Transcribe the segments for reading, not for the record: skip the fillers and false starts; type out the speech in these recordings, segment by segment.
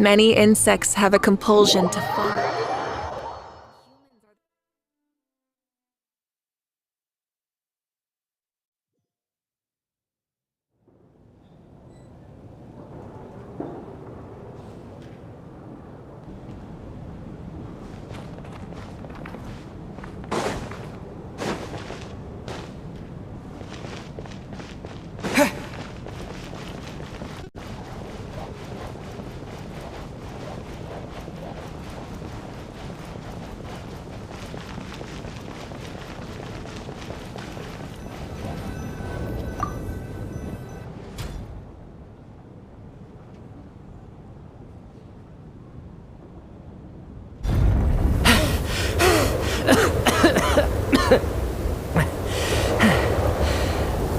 Many insects have a compulsion to follow.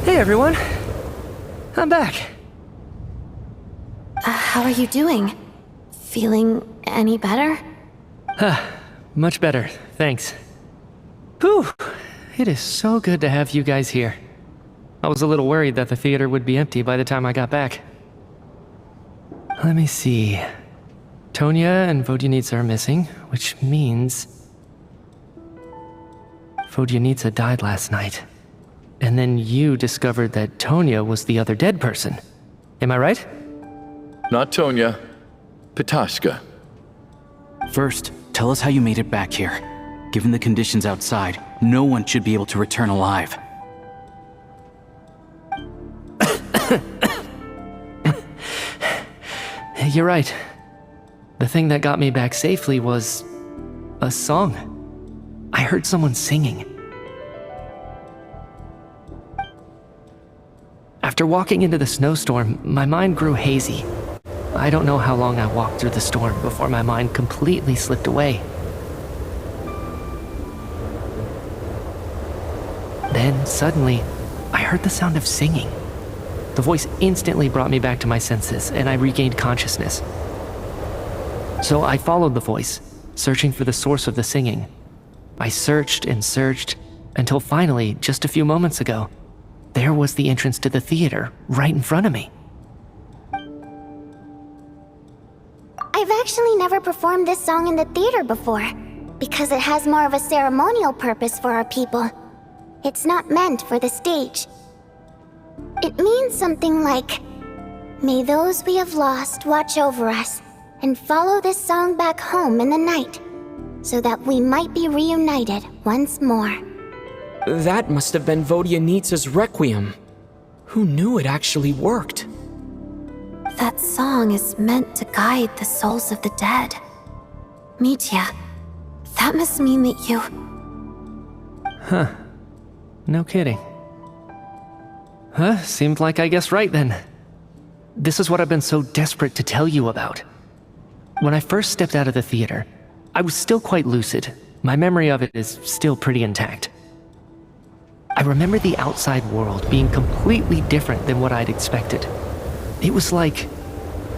Hey everyone, I'm back. How are you doing? Feeling any better? Much better, thanks. Whew, it is so good to have you guys here. I was a little worried that the theater would be empty by the time I got back. Let me see. Tonya and Vodyanitsa are missing, which means Vodyanitsa died last night. And then you discovered that Tonya was the other dead person. Am I right? Not Tonya. Pitashka. First, tell us how you made it back here. Given the conditions outside, no one should be able to return alive. You're right. The thing that got me back safely was a song. I heard someone singing. After walking into the snowstorm, my mind grew hazy. I don't know how long I walked through the storm before my mind completely slipped away. Then, suddenly, I heard the sound of singing. The voice instantly brought me back to my senses, and I regained consciousness. So I followed the voice, searching for the source of the singing. I searched and searched, until finally, just a few moments ago, there was the entrance to the theater, right in front of me. I've actually never performed this song in the theater before, because it has more of a ceremonial purpose for our people. It's not meant for the stage. It means something like, "May those we have lost watch over us, and follow this song back home in the night, so that we might be reunited once more." That must have been Vodyanitsa's Requiem. Who knew it actually worked? That song is meant to guide the souls of the dead. Mitya, that must mean that you... Huh. No kidding. Seemed like I guessed right then. This is what I've been so desperate to tell you about. When I first stepped out of the theater, I was still quite lucid. My memory of it is still pretty intact. I remember the outside world being completely different than what I'd expected. It was like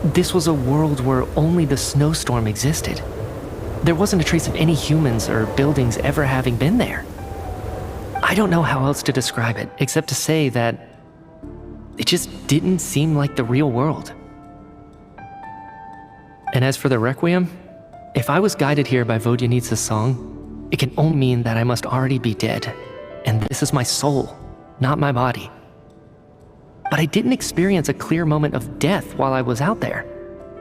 this was a world where only the snowstorm existed. There wasn't a trace of any humans or buildings ever having been there. I don't know how else to describe it, except to say that it just didn't seem like the real world. And as for the Requiem, if I was guided here by Vodyanitsa's song, it can only mean that I must already be dead. And this is my soul, not my body. But I didn't experience a clear moment of death while I was out there.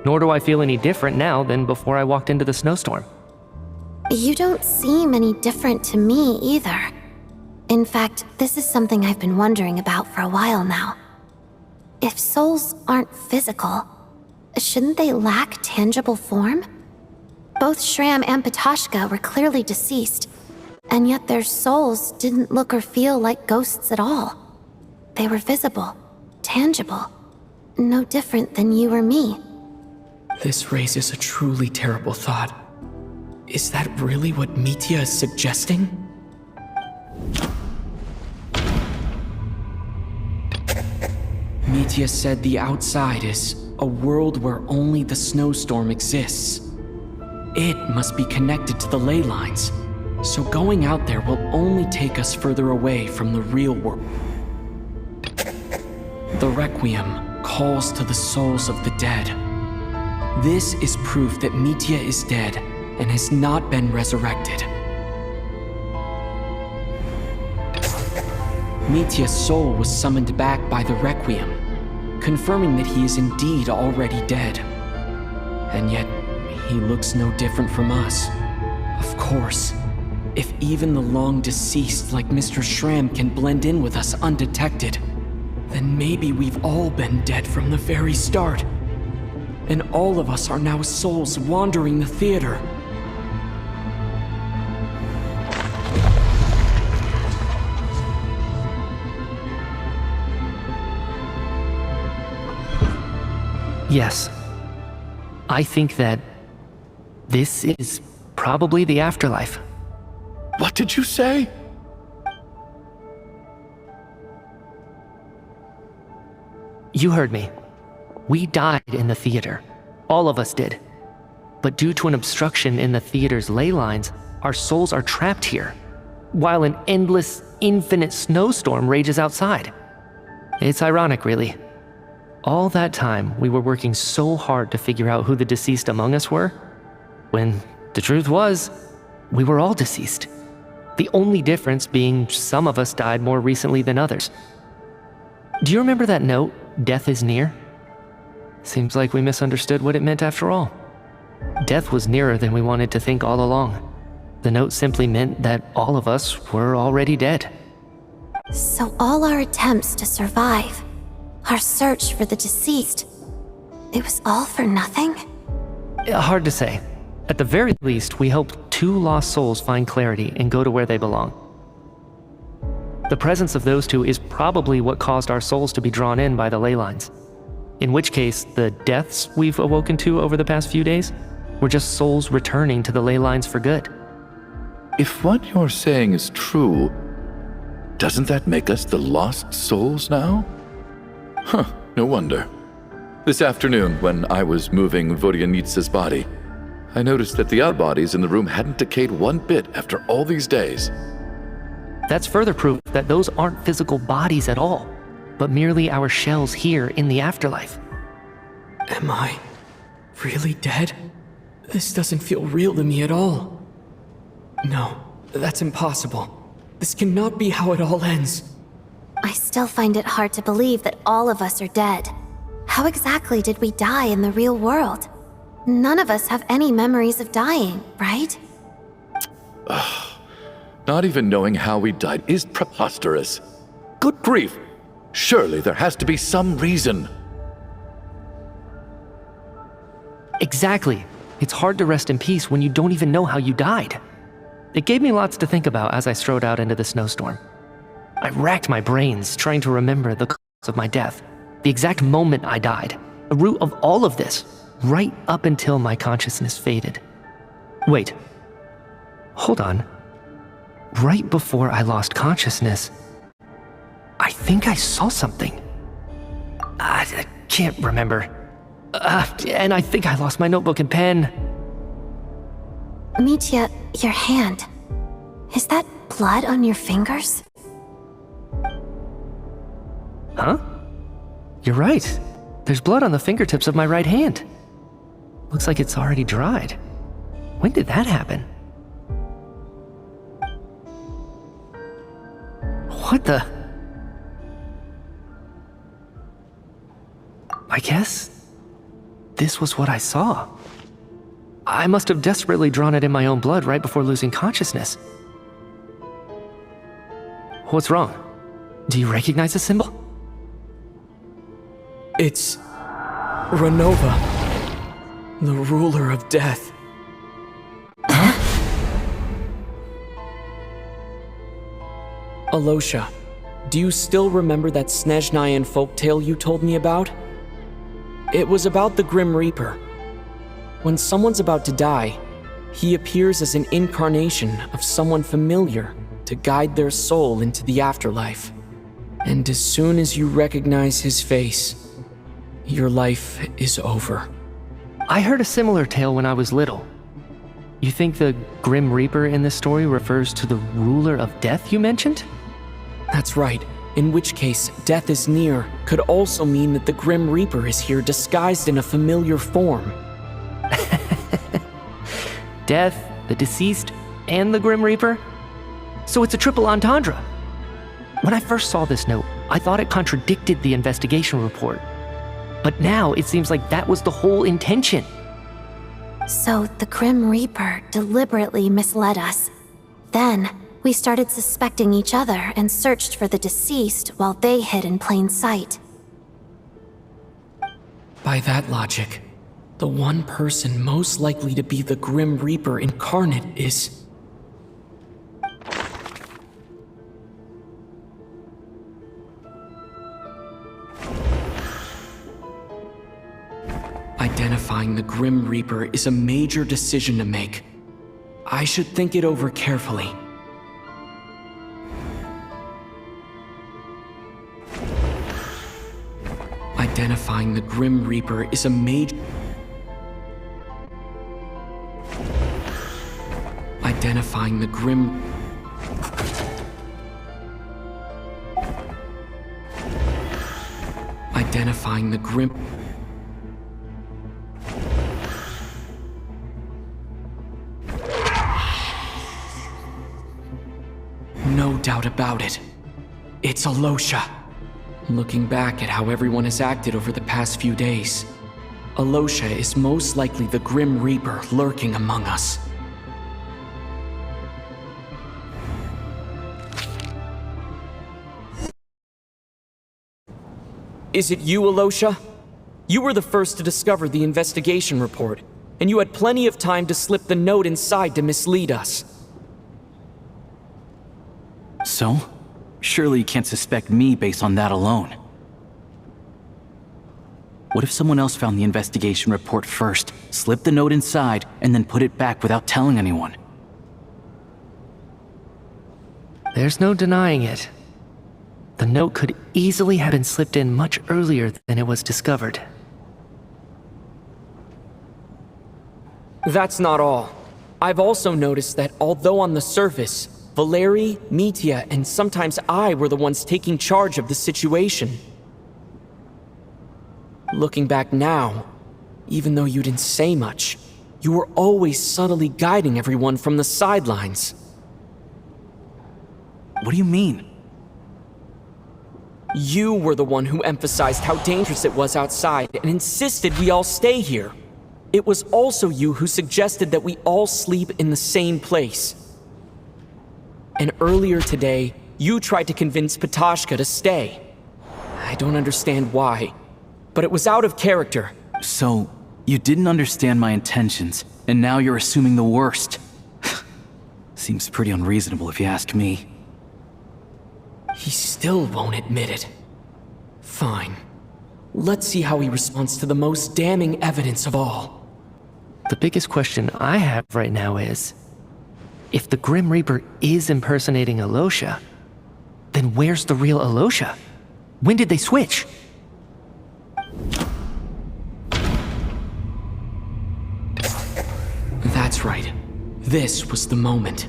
Nor do I feel any different now than before I walked into the snowstorm. You don't seem any different to me either. In fact, this is something I've been wondering about for a while now. If souls aren't physical, shouldn't they lack tangible form? Both Shram and Pitashka were clearly deceased, and yet their souls didn't look or feel like ghosts at all. They were visible, tangible, no different than you or me. This raises a truly terrible thought. Is that really what Mitya is suggesting? Mitya said the outside is a world where only the snowstorm exists. It must be connected to the ley lines, so going out there will only take us further away from the real world. The Requiem calls to the souls of the dead. This is proof that Mitya is dead and has not been resurrected. Mitya's soul was summoned back by the Requiem, confirming that he is indeed already dead. And yet, he looks no different from us. Of course, if even the long-deceased like Mr. Schramm can blend in with us undetected, then maybe we've all been dead from the very start. And all of us are now souls wandering the theater. Yes. I think that this is probably the afterlife. What did you say? You heard me. We died in the theater. All of us did. But due to an obstruction in the theater's ley lines, our souls are trapped here, while an endless, infinite snowstorm rages outside. It's ironic, really. All that time, we were working so hard to figure out who the deceased among us were, when the truth was, we were all deceased. The only difference being some of us died more recently than others. Do you remember that note, "Death is near"? Seems like we misunderstood what it meant after all. Death was nearer than we wanted to think all along. The note simply meant that all of us were already dead. So all our attempts to survive, our search for the deceased, it was all for nothing? Hard to say. At the very least, we hope 2 lost souls find clarity and go to where they belong. The presence of those 2 is probably what caused our souls to be drawn in by the ley lines. In which case, the deaths we've awoken to over the past few days were just souls returning to the ley lines for good. If what you're saying is true, doesn't that make us the lost souls now? Huh, no wonder. This afternoon, when I was moving Vodyanitsa's body, I noticed that the other bodies in the room hadn't decayed one bit after all these days. That's further proof that those aren't physical bodies at all, but merely our shells here in the afterlife. Am I really dead? This doesn't feel real to me at all. No, that's impossible. This cannot be how it all ends. I still find it hard to believe that all of us are dead. How exactly did we die in the real world? None of us have any memories of dying, right? Not even knowing how we died is preposterous. Good grief! Surely there has to be some reason. Exactly. It's hard to rest in peace when you don't even know how you died. It gave me lots to think about as I strode out into the snowstorm. I racked my brains trying to remember the cause of my death, the exact moment I died, the root of all of this, right up until my consciousness faded. Wait. Hold on. Right before I lost consciousness, I think I saw something. I can't remember. And I think I lost my notebook and pen. Mitya, your hand. Is that blood on your fingers? Huh? You're right. There's blood on the fingertips of my right hand. Looks like it's already dried. When did that happen? What the? I guess this was what I saw. I must have desperately drawn it in my own blood right before losing consciousness. What's wrong? Do you recognize the symbol? It's Renova, the ruler of death. Alosha, do you still remember that Snezhnayan folktale you told me about? It was about the Grim Reaper. When someone's about to die, he appears as an incarnation of someone familiar to guide their soul into the afterlife. And as soon as you recognize his face, your life is over. I heard a similar tale when I was little. You think the Grim Reaper in this story refers to the ruler of death you mentioned? That's right, in which case, death is near could also mean that the Grim Reaper is here disguised in a familiar form. Death, the deceased, and the Grim Reaper? So it's a triple entendre. When I first saw this note, I thought it contradicted the investigation report. But now it seems like that was the whole intention. So the Grim Reaper deliberately misled us. Then, we started suspecting each other and searched for the deceased while they hid in plain sight. By that logic, the one person most likely to be the Grim Reaper incarnate is... Identifying the Grim Reaper is a major decision to make. I should think it over carefully. Identifying the Grim Reaper is a major... Identifying the Grim... Identifying the Grim... No doubt about it. It's Alosha. Looking back at how everyone has acted over the past few days, Alosha is most likely the Grim Reaper lurking among us. Is it you, Alosha? You were the first to discover the investigation report, and you had plenty of time to slip the note inside to mislead us. So? Surely you can't suspect me based on that alone. What if someone else found the investigation report first, slipped the note inside, and then put it back without telling anyone? There's no denying it. The note could easily have been slipped in much earlier than it was discovered. That's not all. I've also noticed that although on the surface, Valeri, Mitya, and sometimes I were the ones taking charge of the situation. Looking back now, even though you didn't say much, you were always subtly guiding everyone from the sidelines. What do you mean? You were the one who emphasized how dangerous it was outside and insisted we all stay here. It was also you who suggested that we all sleep in the same place. And earlier today, you tried to convince Patashka to stay. I don't understand why, but it was out of character. So, you didn't understand my intentions, and now you're assuming the worst. Seems pretty unreasonable if you ask me. He still won't admit it. Fine. Let's see how he responds to the most damning evidence of all. The biggest question I have right now is, if the Grim Reaper is impersonating Alosha, then where's the real Alosha? When did they switch? That's right. This was the moment.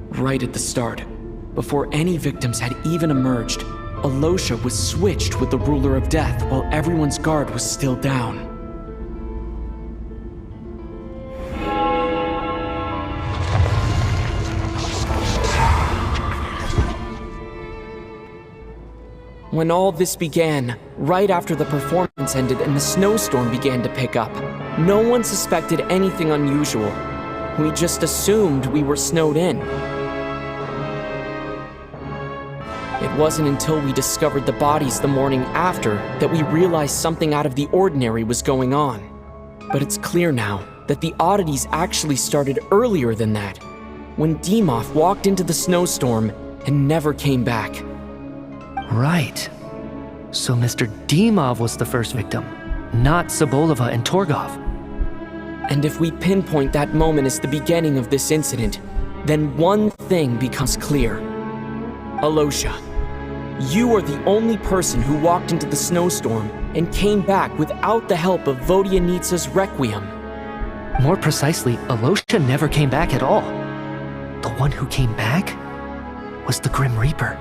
Right at the start. Before any victims had even emerged, Alosha was switched with the Ruler of Death while everyone's guard was still down. When all this began, right after the performance ended and the snowstorm began to pick up, no one suspected anything unusual. We just assumed we were snowed in. It wasn't until we discovered the bodies the morning after that we realized something out of the ordinary was going on. But it's clear now that the oddities actually started earlier than that, when Dimov walked into the snowstorm and never came back. Right. So Mr. Dimov was the first victim, not Sobolova and Torgov. And if we pinpoint that moment as the beginning of this incident, then one thing becomes clear. Alosha, you are the only person who walked into the snowstorm and came back without the help of Vodyanitsa's Requiem. More precisely, Alosha never came back at all. The one who came back was the Grim Reaper.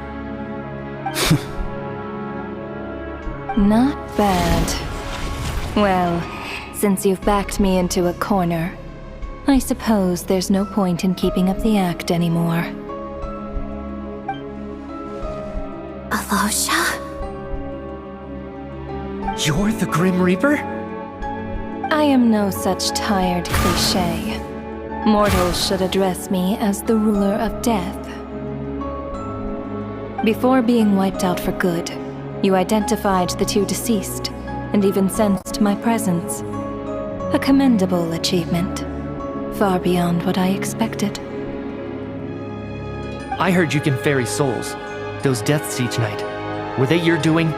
Not bad. Well, since you've backed me into a corner, I suppose there's no point in keeping up the act anymore. Alosha? You're the Grim Reaper? I am no such tired cliché. Mortals should address me as the ruler of death. Before being wiped out for good, you identified the two deceased, and even sensed my presence. A commendable achievement, far beyond what I expected. I heard you can ferry souls. Those deaths each night. Were they your doing?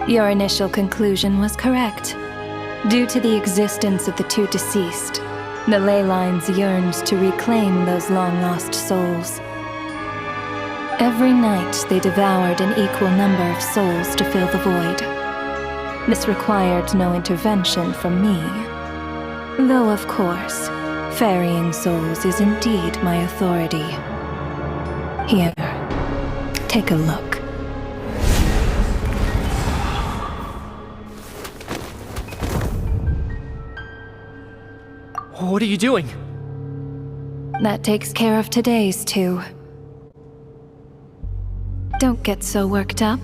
Your initial conclusion was correct. Due to the existence of the two deceased, the ley lines yearned to reclaim those long-lost souls. Every night they devoured an equal number of souls to fill the void. This required no intervention from me. Though, of course, ferrying souls is indeed my authority. Here, take a look. What are you doing? That takes care of today's two. Don't get so worked up.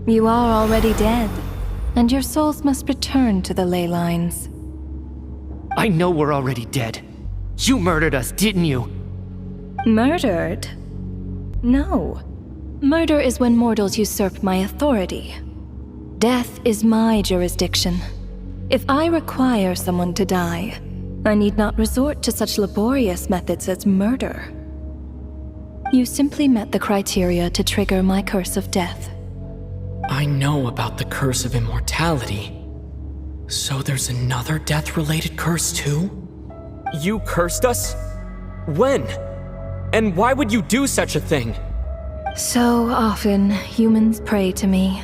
You are already dead, and your souls must return to the ley lines. I know we're already dead. You murdered us, didn't you? Murdered? No. Murder is when mortals usurp my authority. Death is my jurisdiction. If I require someone to die, I need not resort to such laborious methods as murder. You simply met the criteria to trigger my curse of death. I know about the curse of immortality. So there's another death-related curse too? You cursed us? When? And why would you do such a thing? So often, humans pray to me,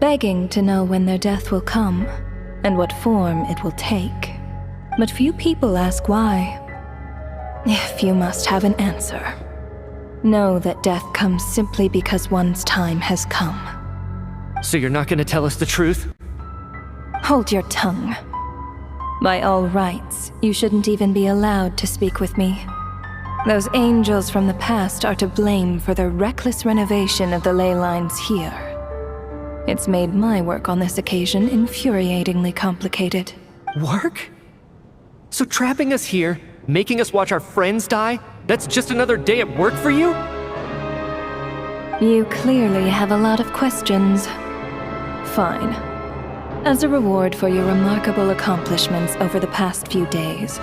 begging to know when their death will come, and what form it will take. But few people ask why. If you must have an answer, know that death comes simply because one's time has come. So you're not gonna tell us the truth? Hold your tongue. By all rights, you shouldn't even be allowed to speak with me. Those angels from the past are to blame for the reckless renovation of the ley lines here. It's made my work on this occasion infuriatingly complicated. Work? So trapping us here, making us watch our friends die, that's just another day at work for you? You clearly have a lot of questions. Fine. As a reward for your remarkable accomplishments over the past few days,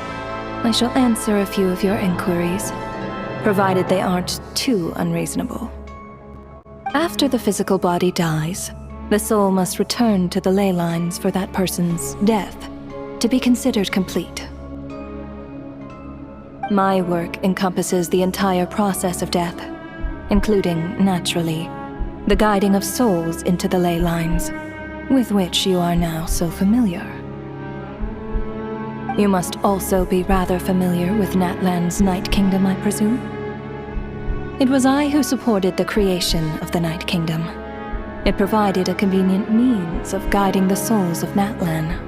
I shall answer a few of your inquiries, provided they aren't too unreasonable. After the physical body dies, the soul must return to the ley lines for that person's death to be considered complete. My work encompasses the entire process of death, including, naturally, the guiding of souls into the ley lines, with which you are now so familiar. You must also be rather familiar with Natlan's Night Kingdom, I presume? It was I who supported the creation of the Night Kingdom. It provided a convenient means of guiding the souls of Natlan.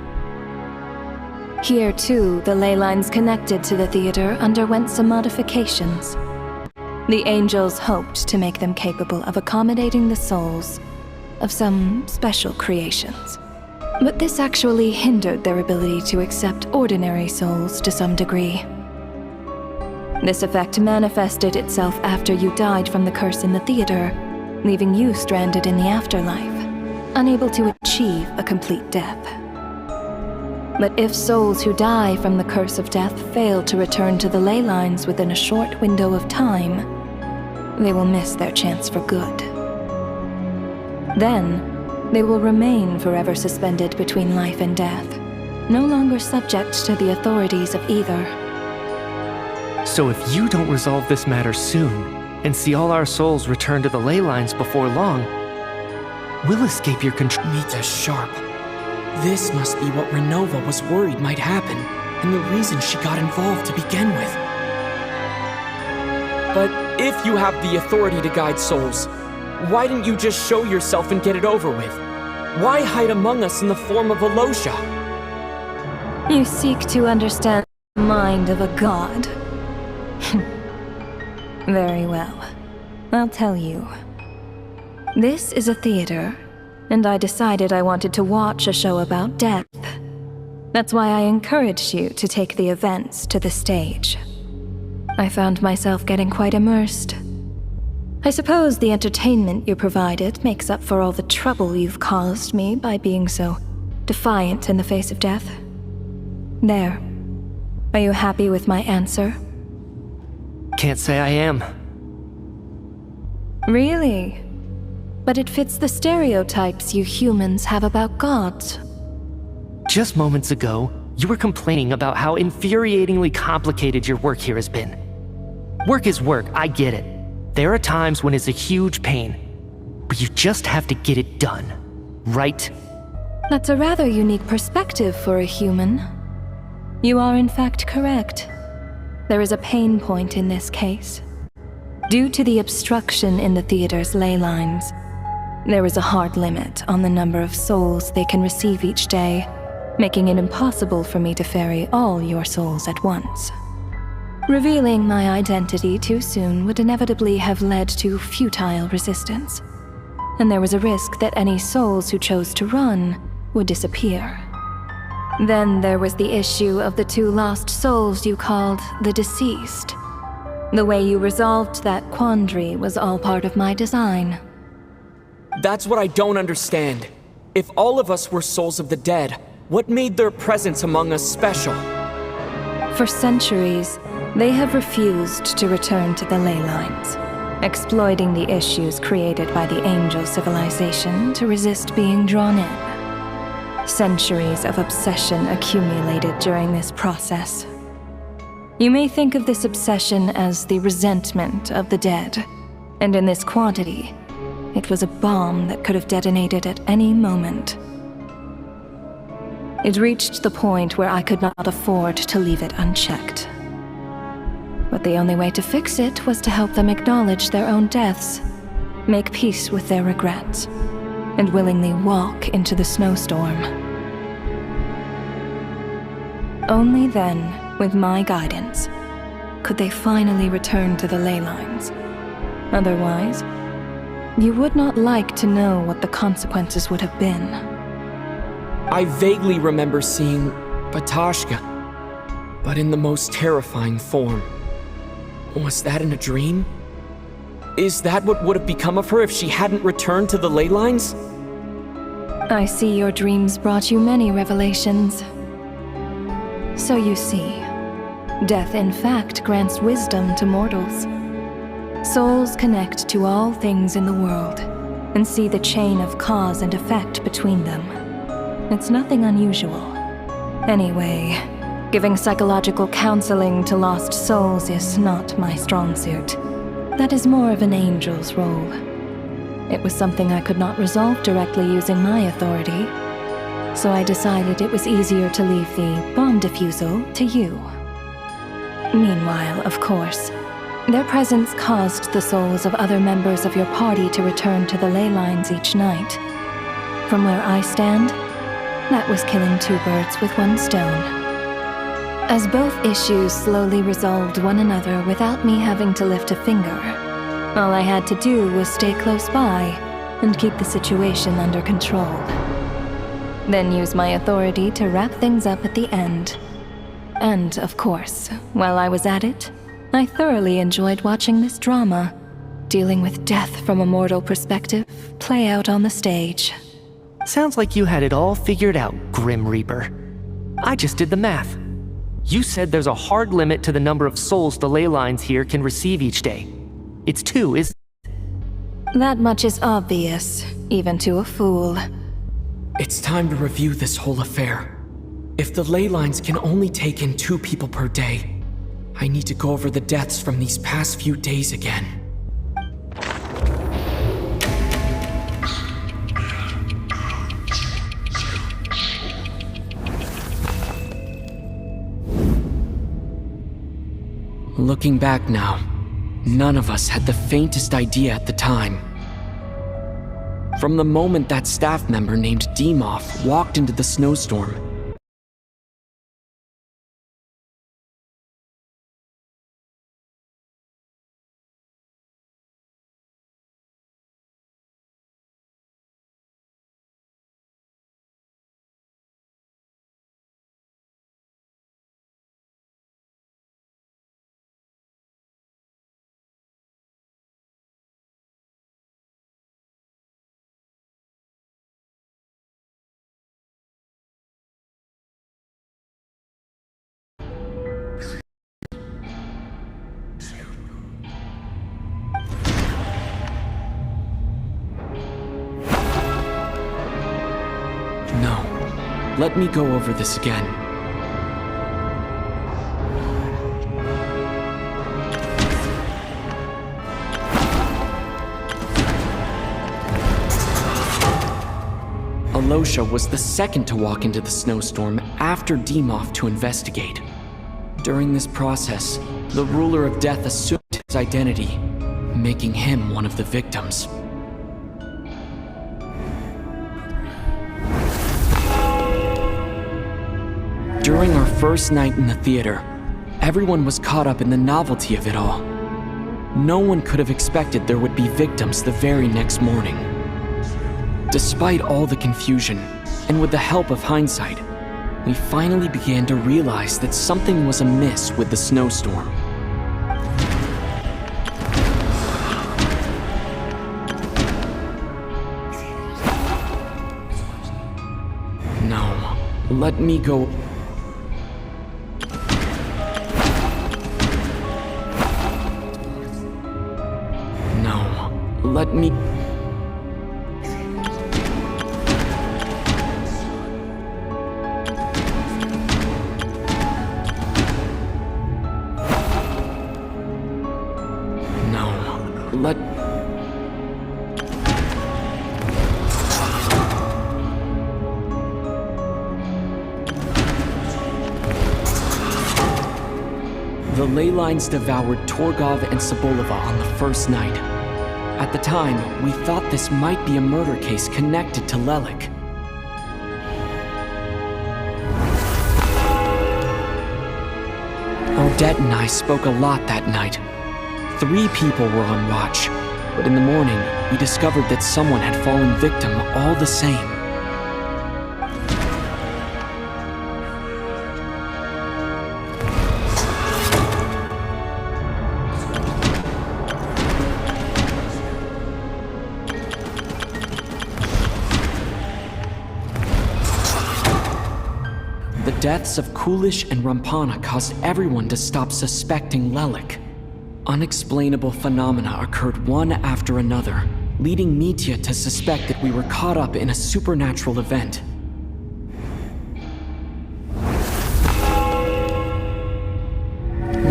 Here, too, the ley lines connected to the theater underwent some modifications. The angels hoped to make them capable of accommodating the souls of some special creations. But this actually hindered their ability to accept ordinary souls to some degree. This effect manifested itself after you died from the curse in the theater, leaving you stranded in the afterlife, unable to achieve a complete death. But if souls who die from the curse of death fail to return to the ley lines within a short window of time, they will miss their chance for good. Then, they will remain forever suspended between life and death, no longer subject to the authorities of either. So if you don't resolve this matter soon, and see all our souls return to the ley lines before long, we'll escape your control. Mita's sharp. This must be what Renova was worried might happen, and the reason she got involved to begin with. But if you have the authority to guide souls, why didn't you just show yourself and get it over with? Why hide among us in the form of Alosha? You seek to understand the mind of a god. Very well. I'll tell you. This is a theater, and I decided I wanted to watch a show about death. That's why I encouraged you to take the events to the stage. I found myself getting quite immersed. I suppose the entertainment you provided makes up for all the trouble you've caused me by being so defiant in the face of death. There. Are you happy with my answer? Can't say I am. Really? But it fits the stereotypes you humans have about gods. Just moments ago, you were complaining about how infuriatingly complicated your work here has been. Work is work, I get it. There are times when it's a huge pain, but you just have to get it done, right? That's a rather unique perspective for a human. You are in fact correct. There is a pain point in this case. Due to the obstruction in the theater's ley lines, there is a hard limit on the number of souls they can receive each day, making it impossible for me to ferry all your souls at once. Revealing my identity too soon would inevitably have led to futile resistance, and there was a risk that any souls who chose to run would disappear. Then there was the issue of the 2 lost souls you called the deceased. The way you resolved that quandary was all part of my design. That's what I don't understand. If all of us were souls of the dead, what made their presence among us special? For centuries, they have refused to return to the ley lines, exploiting the issues created by the angel civilization to resist being drawn in. Centuries of obsession accumulated during this process. You may think of this obsession as the resentment of the dead, and in this quantity, it was a bomb that could have detonated at any moment. It reached the point where I could not afford to leave it unchecked. But the only way to fix it was to help them acknowledge their own deaths, make peace with their regrets, and willingly walk into the snowstorm. Only then, with my guidance, could they finally return to the ley lines. Otherwise, you would not like to know what the consequences would have been. I vaguely remember seeing Batashka, but in the most terrifying form. Was that in a dream? Is that what would have become of her if she hadn't returned to the ley lines? I see your dreams brought you many revelations. So you see, death in fact grants wisdom to mortals. Souls connect to all things in the world and see the chain of cause and effect between them. It's nothing unusual. Anyway, giving psychological counseling to lost souls is not my strong suit. That is more of an angel's role. It was something I could not resolve directly using my authority, so I decided it was easier to leave the bomb defusal to you. Meanwhile, of course, their presence caused the souls of other members of your party to return to the ley lines each night. From where I stand, that was killing 2 birds with 1 stone. As both issues slowly resolved one another without me having to lift a finger, all I had to do was stay close by and keep the situation under control. Then use my authority to wrap things up at the end. And, of course, while I was at it, I thoroughly enjoyed watching this drama, dealing with death from a mortal perspective, play out on the stage. Sounds like you had it all figured out, Grim Reaper. I just did the math. You said there's a hard limit to the number of souls the ley lines here can receive each day. It's 2, isn't it? That much is obvious, even to a fool. It's time to review this whole affair. If the ley lines can only take in 2 people per day, I need to go over the deaths from these past few days again. Looking back now, none of us had the faintest idea at the time. From the moment that staff member named Demoff walked into the snowstorm, let me go over this again. Alosha was the second to walk into the snowstorm after Demoth to investigate. During this process, the ruler of death assumed his identity, making him one of the victims. During our first night in the theater, everyone was caught up in the novelty of it all. No one could have expected there would be victims the very next morning. Despite all the confusion, and with the help of hindsight, we finally began to realize that something was amiss with the snowstorm. No, let me go. No, let me. Let... The ley lines devoured Torgov and Sobolova on the first night. At the time, we thought this might be a murder case connected to Lelik. Odette and I spoke a lot that night. 3 people were on watch, but in the morning, we discovered that someone had fallen victim all the same. The deaths of Kulish and Rampana caused everyone to stop suspecting Lelik. Unexplainable phenomena occurred one after another, leading Mitya to suspect that we were caught up in a supernatural event.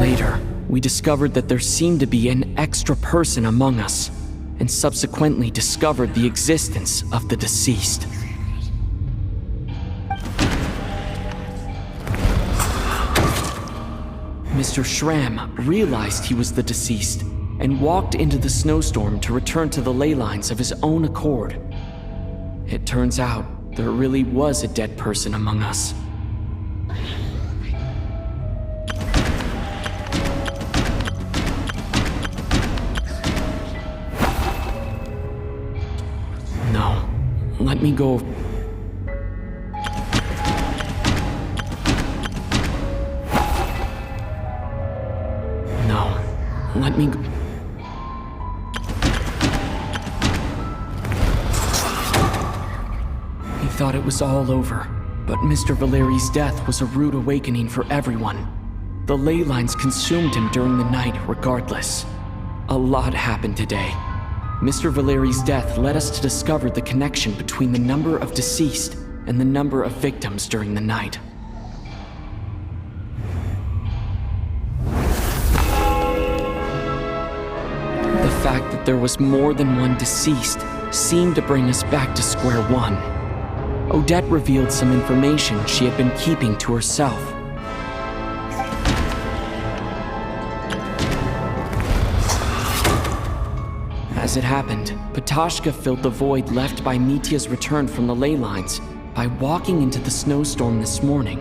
Later, we discovered that there seemed to be an extra person among us, and subsequently discovered the existence of the deceased. Mr. Schramm realized he was the deceased and walked into the snowstorm to return to the ley lines of his own accord. It turns out there really was a dead person among us. No, let me go. Let me go. He thought it was all over, but Mr. Valeri's death was a rude awakening for everyone. The ley lines consumed him during the night regardless. A lot happened today. Mr. Valeri's death led us to discover the connection between the number of deceased and the number of victims during the night. The fact that there was more than one deceased seemed to bring us back to square one. Odette revealed some information she had been keeping to herself. As it happened, Patashka filled the void left by Mitya's return from the ley lines by walking into the snowstorm this morning.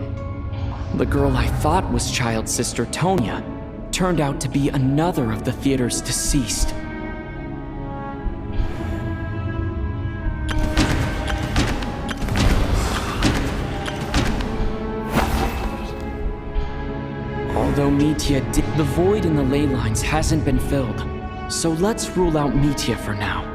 The girl I thought was child's sister Tonya turned out to be another of the theater's deceased. Although Mitya did, the void in the ley lines hasn't been filled, so let's rule out Mitya for now.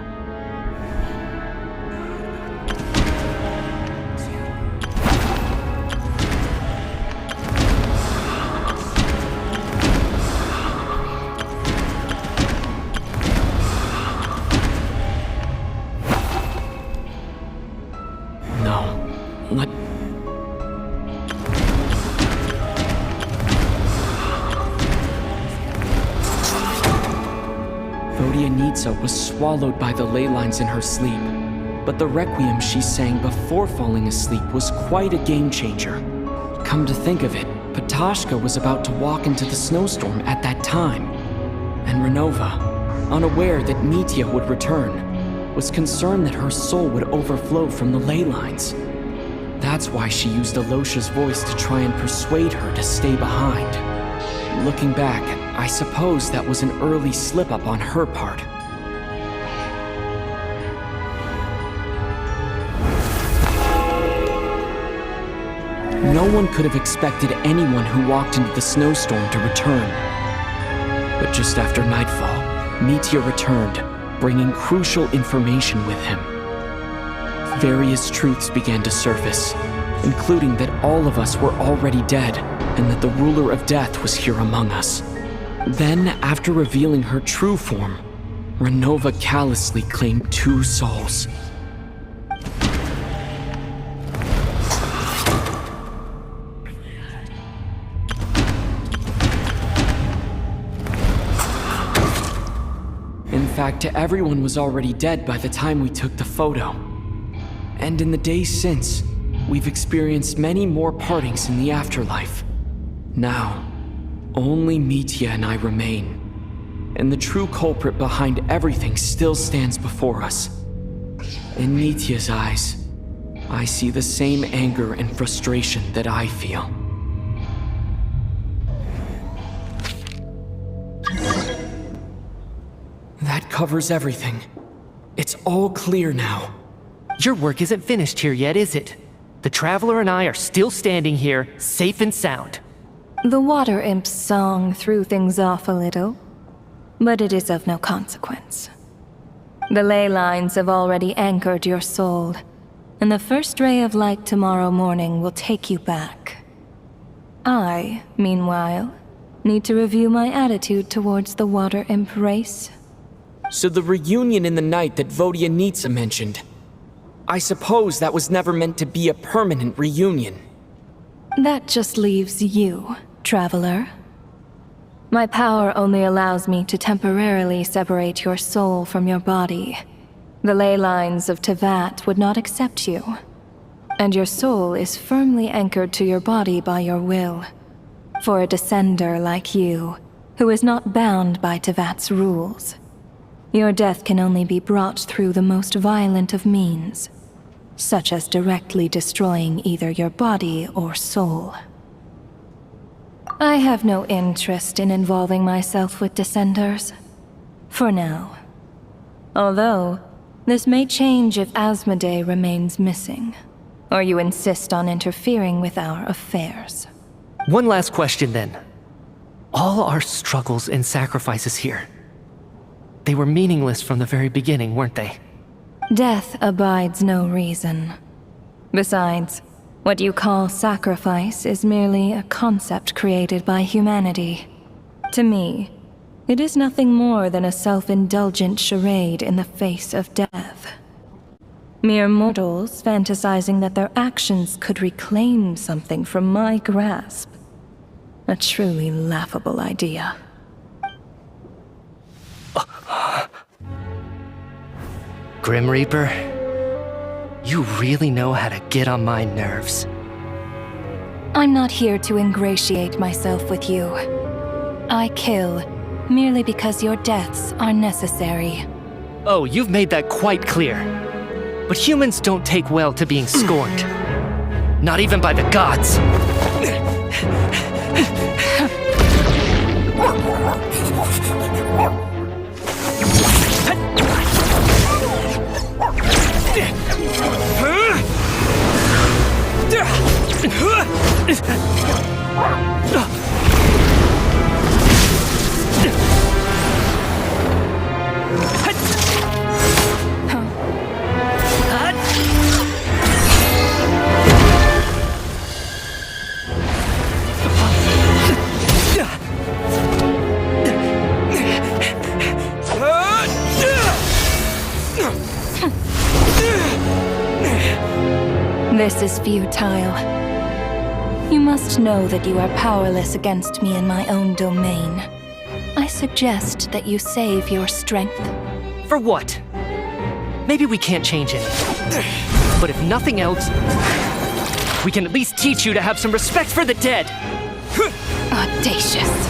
No, Vodyanitsa was swallowed by the ley lines in her sleep, but the requiem she sang before falling asleep was quite a game changer. Come to think of it, Ptashka was about to walk into the snowstorm at that time, and Renova, unaware that Mitya would return, was concerned that her soul would overflow from the ley lines. That's why she used Alosha's voice to try and persuade her to stay behind. Looking back, I suppose that was an early slip-up on her part. No one could have expected anyone who walked into the snowstorm to return. But just after nightfall, Mitya returned, bringing crucial information with him. Various truths began to surface, including that all of us were already dead, and that the ruler of death was here among us. Then, after revealing her true form, Renova callously claimed 2 souls. In fact, everyone was already dead by the time we took the photo. And in the days since, we've experienced many more partings in the afterlife. Now, only Mitya and I remain, and the true culprit behind everything still stands before us. In Mitya's eyes, I see the same anger and frustration that I feel. That covers everything. It's all clear now. Your work isn't finished here yet, is it? The Traveler and I are still standing here, safe and sound. The Water Imp's song threw things off a little, but it is of no consequence. The ley lines have already anchored your soul, and the first ray of light tomorrow morning will take you back. I, meanwhile, need to review my attitude towards the Water Imp race. So the reunion in the night that Vodyanitsa mentioned, I suppose that was never meant to be a permanent reunion. That just leaves you, Traveler. My power only allows me to temporarily separate your soul from your body. The ley lines of Tevat would not accept you, and your soul is firmly anchored to your body by your will. For a descender like you, who is not bound by Tevat's rules, your death can only be brought through the most violent of means, such as directly destroying either your body or soul. I have no interest in involving myself with Descenders, for now. Although, this may change if Asmodee remains missing, or you insist on interfering with our affairs. One last question then. All our struggles and sacrifices here, they were meaningless from the very beginning, weren't they? Death abides no reason. Besides, what you call sacrifice is merely a concept created by humanity. To me, it is nothing more than a self-indulgent charade in the face of death. Mere mortals fantasizing that their actions could reclaim something from my grasp. A truly laughable idea. Grim Reaper, you really know how to get on my nerves. I'm not here to ingratiate myself with you. I kill merely because your deaths are necessary. Oh, you've made that quite clear. But humans don't take well to being scorned. Not even by the gods. This is futile. You must know that you are powerless against me in my own domain. I suggest that you save your strength. For what? Maybe we can't change it. But if nothing else, we can at least teach you to have some respect for the dead. Audacious.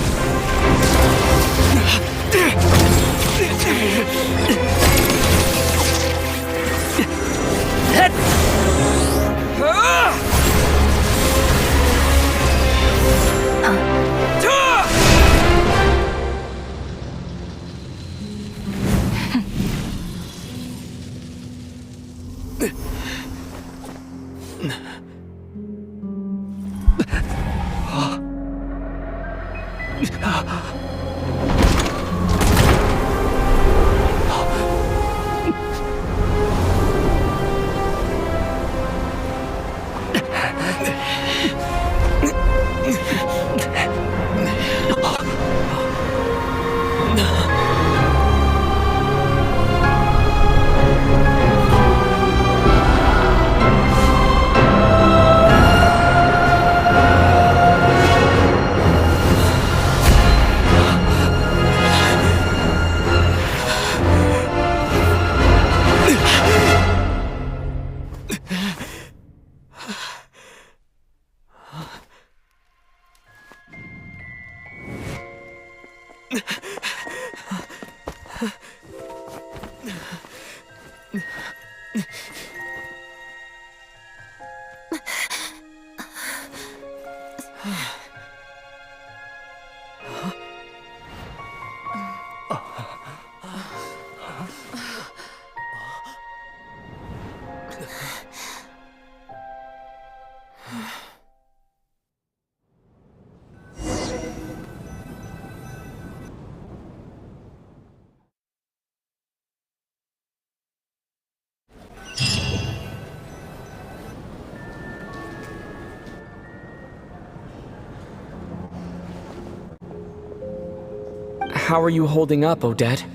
How are you holding up, Odette?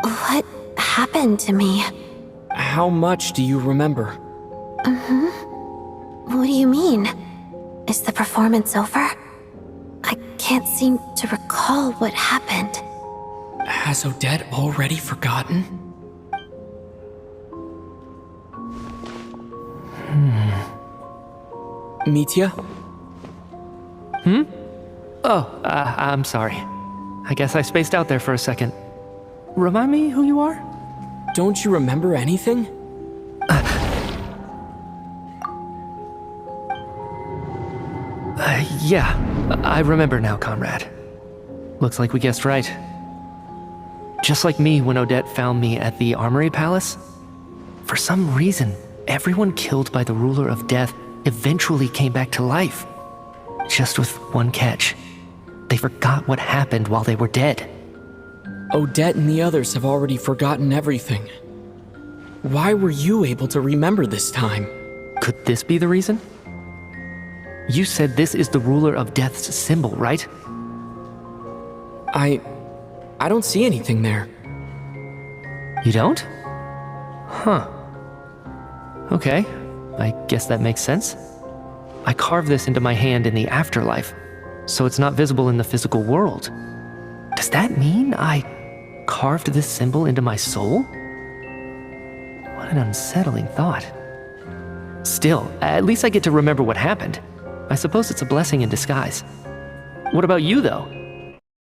What happened to me? How much do you remember? What do you mean? Is the performance over? I can't seem to recall what happened. Has Odette already forgotten? Mitya? Oh, I'm sorry. I guess I spaced out there for a second. Remind me who you are? Don't you remember anything? Yeah, I remember now, comrade. Looks like we guessed right. Just like me when Odette found me at the Armory Palace, for some reason, everyone killed by the Ruler of Death eventually came back to life. Just with one catch. They forgot what happened while they were dead. Odette and the others have already forgotten everything. Why were you able to remember this time? Could this be the reason? You said this is the Ruler of Death's symbol, right? I don't see anything there. You don't? Huh. Okay, I guess that makes sense. I carved this into my hand in the afterlife, so it's not visible in the physical world. Does that mean I carved this symbol into my soul? What an unsettling thought. Still, at least I get to remember what happened. I suppose it's a blessing in disguise. What about you, though?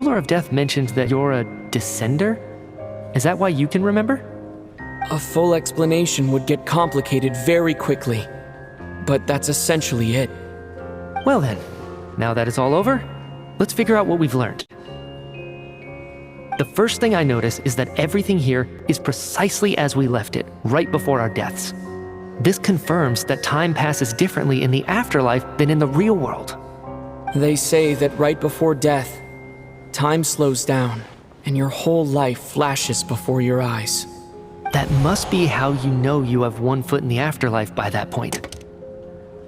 The Ruler of Death mentioned that you're a descender? Is that why you can remember? A full explanation would get complicated very quickly, but that's essentially it. Well then, now that it's all over, let's figure out what we've learned. The first thing I notice is that everything here is precisely as we left it, right before our deaths. This confirms that time passes differently in the afterlife than in the real world. They say that right before death, time slows down, and your whole life flashes before your eyes. That must be how you know you have one foot in the afterlife by that point.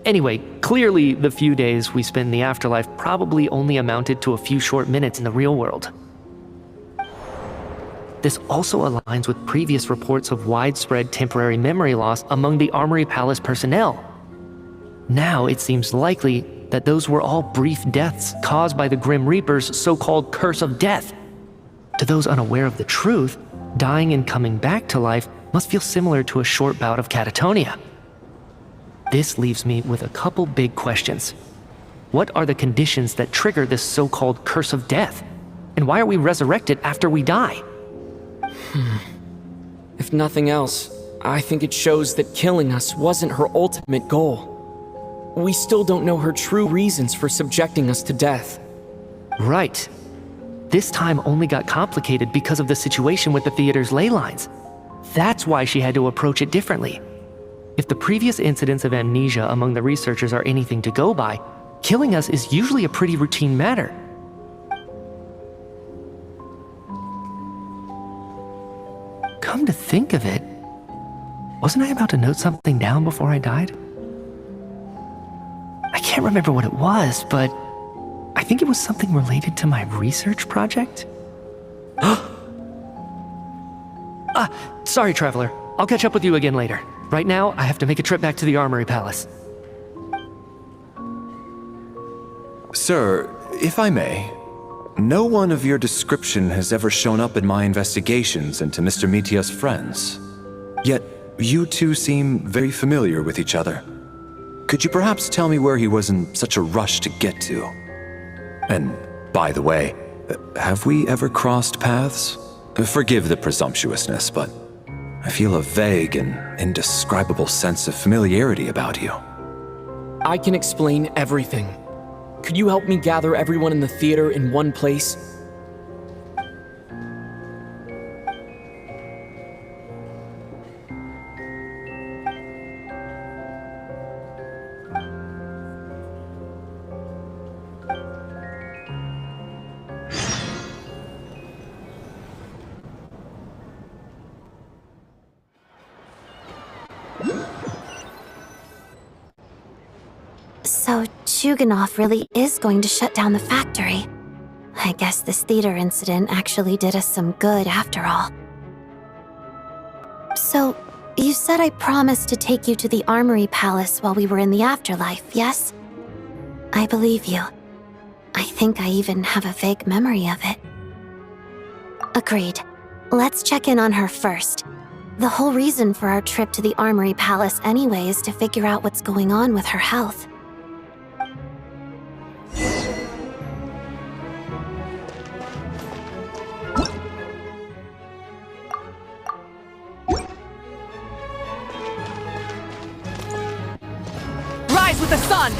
Anyway, clearly the few days we spend in the afterlife probably only amounted to a few short minutes in the real world. This also aligns with previous reports of widespread temporary memory loss among the Armory Palace personnel. Now it seems likely that those were all brief deaths caused by the Grim Reaper's so-called Curse of Death. To those unaware of the truth, dying and coming back to life must feel similar to a short bout of catatonia. This leaves me with a couple big questions. What are the conditions that trigger this so-called curse of death? And why are we resurrected after we die? If nothing else, I think it shows that killing us wasn't her ultimate goal. We still don't know her true reasons for subjecting us to death. Right. This time only got complicated because of the situation with the theater's ley lines. That's why she had to approach it differently. If the previous incidents of amnesia among the researchers are anything to go by, killing us is usually a pretty routine matter. Come to think of it, wasn't I about to note something down before I died? I can't remember what it was, but I think it was something related to my research project. Sorry, Traveler. I'll catch up with you again later. Right now, I have to make a trip back to the Armory Palace. Sir, if I may, no one of your description has ever shown up in my investigations into Mr. Mitia's friends. Yet, you two seem very familiar with each other. Could you perhaps tell me where he was in such a rush to get to? And, by the way, have we ever crossed paths? Forgive the presumptuousness, but I feel a vague and indescribable sense of familiarity about you. I can explain everything. Could you help me gather everyone in the theater in one place? So Chuganov really is going to shut down the factory. I guess this theater incident actually did us some good after all. So, you said I promised to take you to the Armory Palace while we were in the afterlife, yes? I believe you. I think I even have a vague memory of it. Agreed. Let's check in on her first. The whole reason for our trip to the Armory Palace anyway is to figure out what's going on with her health. Rise with the sun!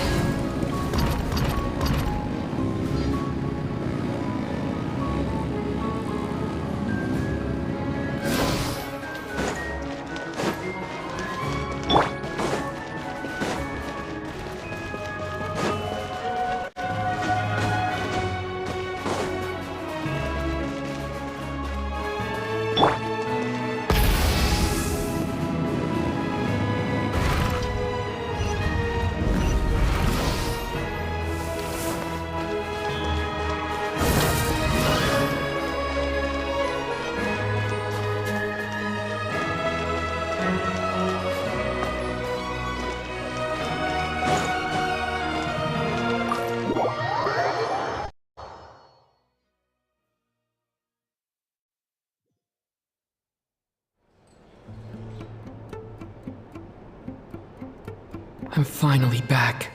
I'm finally back,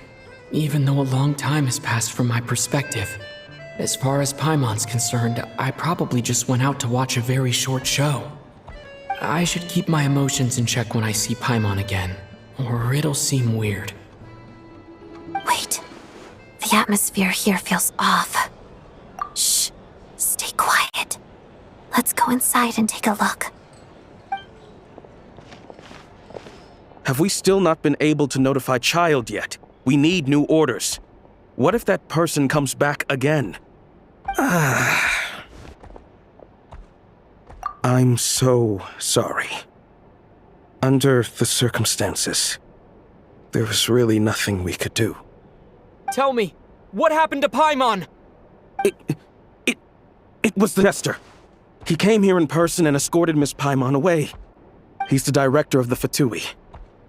even though a long time has passed from my perspective. As far as Paimon's concerned, I probably just went out to watch a very short show. I should keep my emotions in check when I see Paimon again, or it'll seem weird. Wait. The atmosphere here feels off. Shh. Stay quiet. Let's go inside and take a look. Have we still not been able to notify Child yet? We need new orders. What if that person comes back again? I'm so sorry. Under the circumstances, there was really nothing we could do. Tell me, what happened to Paimon? It was the jester. He came here in person and escorted Miss Paimon away. He's the director of the Fatui.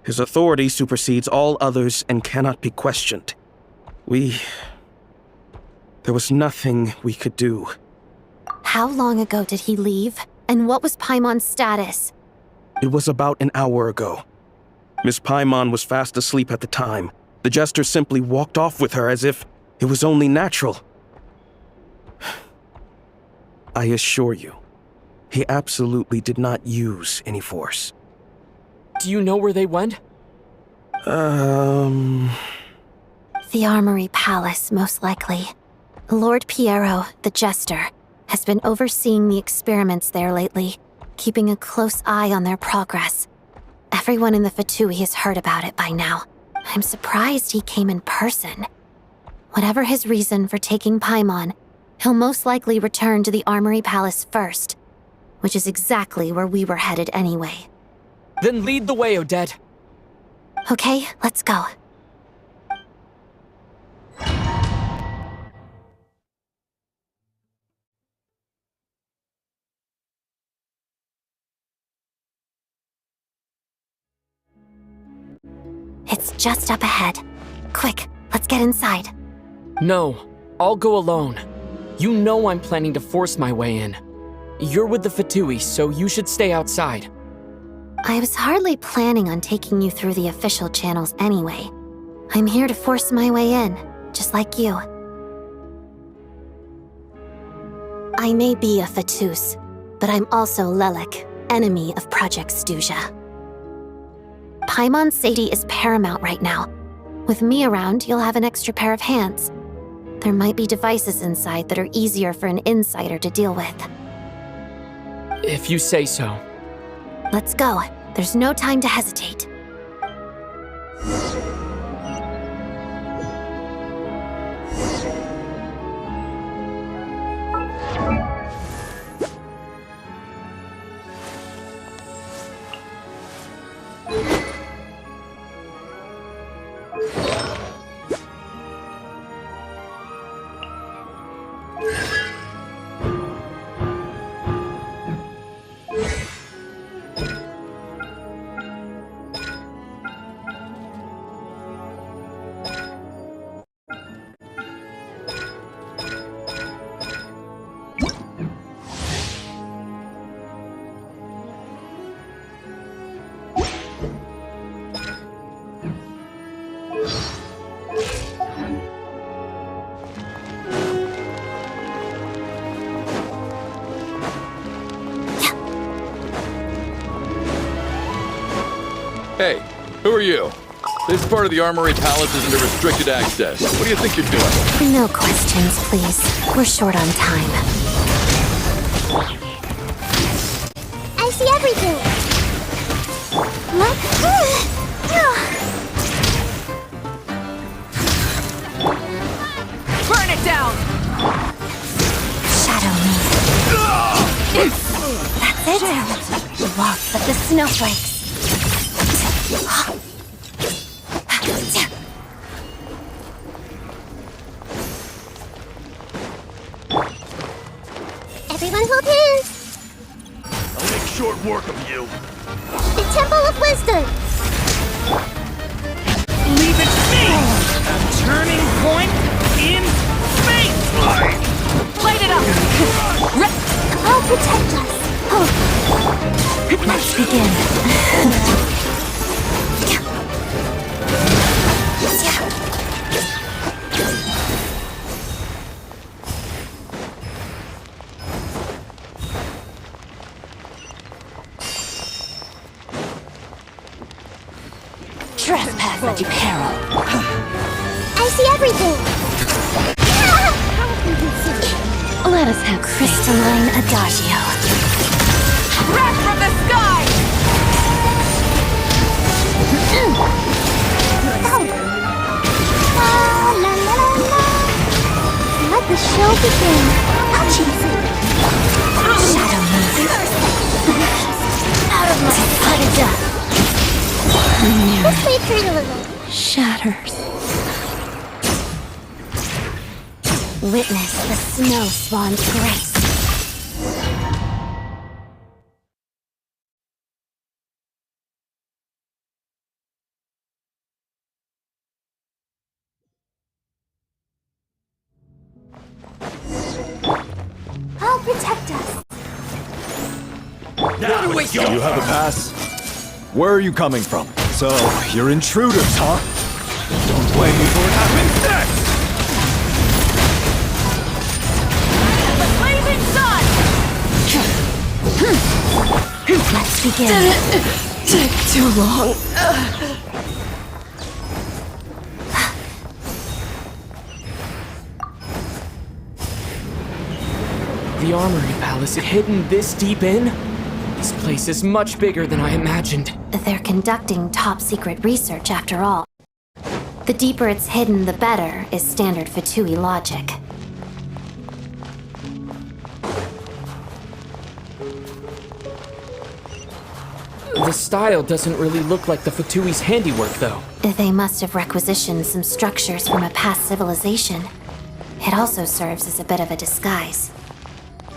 His authority supersedes all others and cannot be questioned. There was nothing we could do. How long ago did he leave? And what was Paimon's status? It was about an hour ago. Miss Paimon was fast asleep at the time. The jester simply walked off with her as if it was only natural. I assure you, he absolutely did not use any force. Do you know where they went? The Armory Palace, most likely. Lord Piero, the jester, has been overseeing the experiments there lately, keeping a close eye on their progress. Everyone in the Fatui has heard about it by now. I'm surprised he came in person. Whatever his reason for taking Paimon, he'll most likely return to the Armory Palace first, which is exactly where we were headed anyway. Then lead the way, Odette. Okay, let's go. It's just up ahead. Quick, let's get inside. No, I'll go alone. You know I'm planning to force my way in. You're with the Fatui, so you should stay outside. I was hardly planning on taking you through the official channels anyway. I'm here to force my way in, just like you. I may be a Fatus, but I'm also Lelik, enemy of Project Stuzha. Paimon's safety is paramount right now. With me around, you'll have an extra pair of hands. There might be devices inside that are easier for an insider to deal with. If you say so. Let's go. There's no time to hesitate. Hey, who are you? This part of the Armory Palace is under restricted access. What do you think you're doing? No questions, please. We're short on time. I see everything. What? Burn it down! Shadow me. That's it. The waltz of the snowflakes. Everyone hold hands. I'll make short work of you. The Temple of Wisdom. Leave it to me! A turning point in space! Light it up! I'll protect us. Let's begin. Trespass at your peril. I see everything. Let us have crystalline adagio. Wrath from the sky! La la la la. Let the show begin. I'll chase it. Shadow me. Out of my sight. This may hurt a little. Shatters. Witness the snow swan's grace. I'll protect with you! You have a pass? Where are you coming from? So, you're intruders, huh? Don't blame me for what happens next! The blazing sun! Let's begin. Take too long. The Armory Palace hidden this deep in? This place is much bigger than I imagined. They're conducting top-secret research after all. The deeper it's hidden, the better, is standard Fatui logic. The style doesn't really look like the Fatui's handiwork, though. They must have requisitioned some structures from a past civilization. It also serves as a bit of a disguise.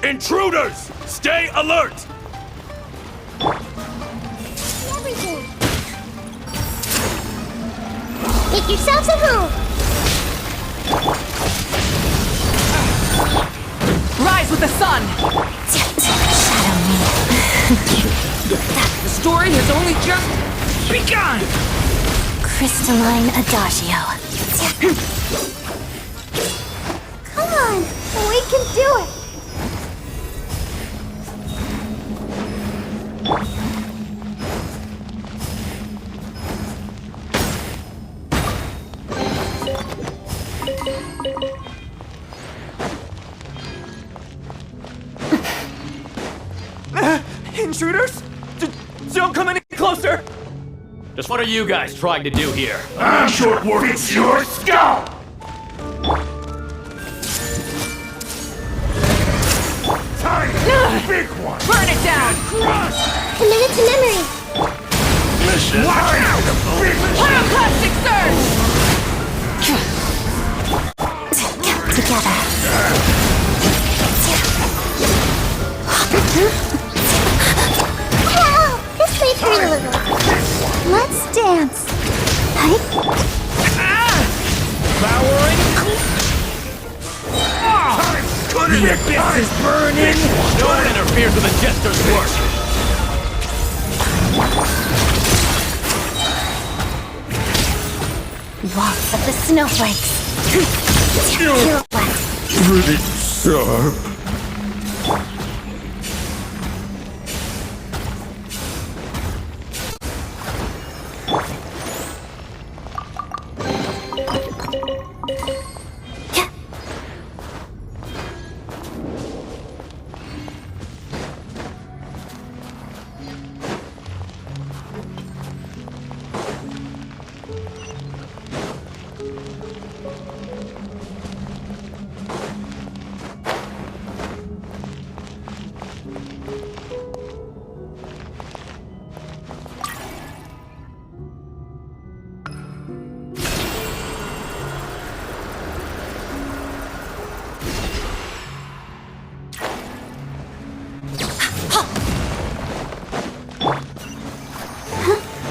Intruders! Stay alert! Everything. Make yourselves at home. Rise with the sun! Shadow me. The story has only just begun! Crystalline Adagio. Come on, we can do it. Intruders? Don't come any closer! Just what are you guys trying to do here? I'm short work, it's your skull! Time for the big one! Burn it down! Commit it to memory. Mission! Watch out! The big Pyroclastic surge! Together. Wow, this may hurt a little. Let's dance. Right? Powering! The abyss is burning! No one interferes with a jester's work! Waltz of the snowflakes. Pirouette. Pretty sharp.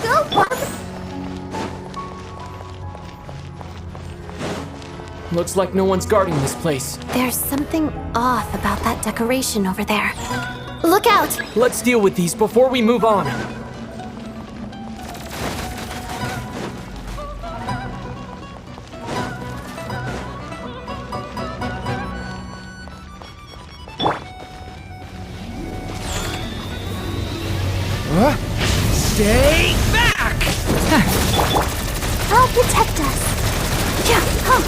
Go, Bob. Looks like no one's guarding this place. There's something off about that decoration over there. Look out! Let's deal with these before we move on. Stay back! I'll protect us. Yeah, come!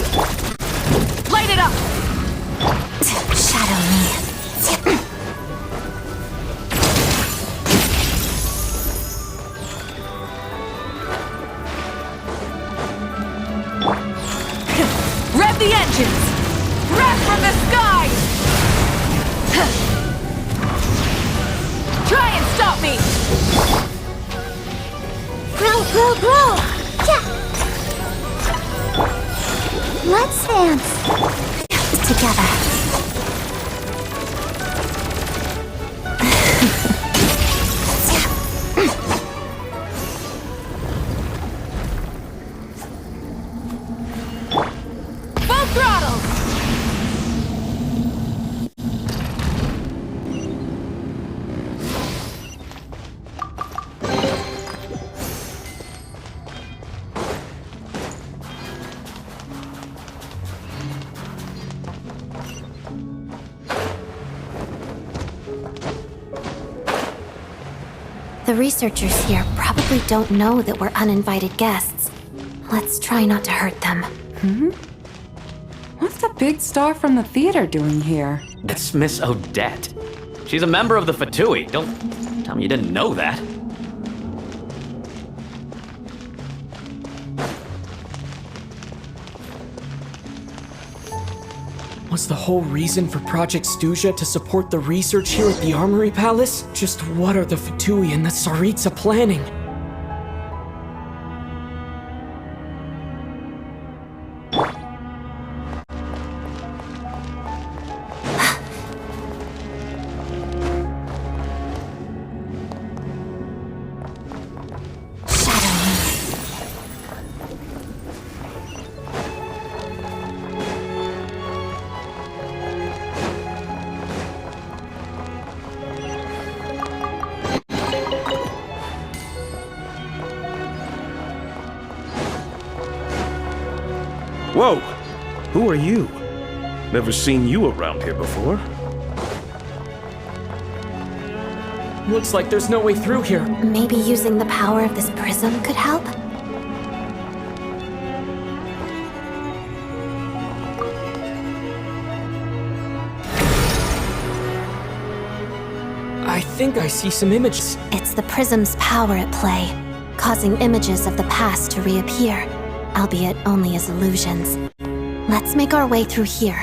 Light it up! Shadow me. Rev the engines! Wrath from the sky! Try and stop me! Grow, grow, grow. Yeah. Let's dance. Together. The researchers here probably don't know that we're uninvited guests. Let's try not to hurt them. What's the big star from the theater doing here? That's Miss Odette. She's a member of the Fatui. Don't tell me you didn't know that. Was the whole reason for Project Stuja to support the research here at the Armory Palace? Just what are the Fatui and the Tsaritsa planning? Whoa! Who are you? Never seen you around here before. Looks like there's no way through here. Maybe using the power of this prism could help? I think I see some images. It's the prism's power at play, causing images of the past to reappear, albeit only as illusions. Let's make our way through here.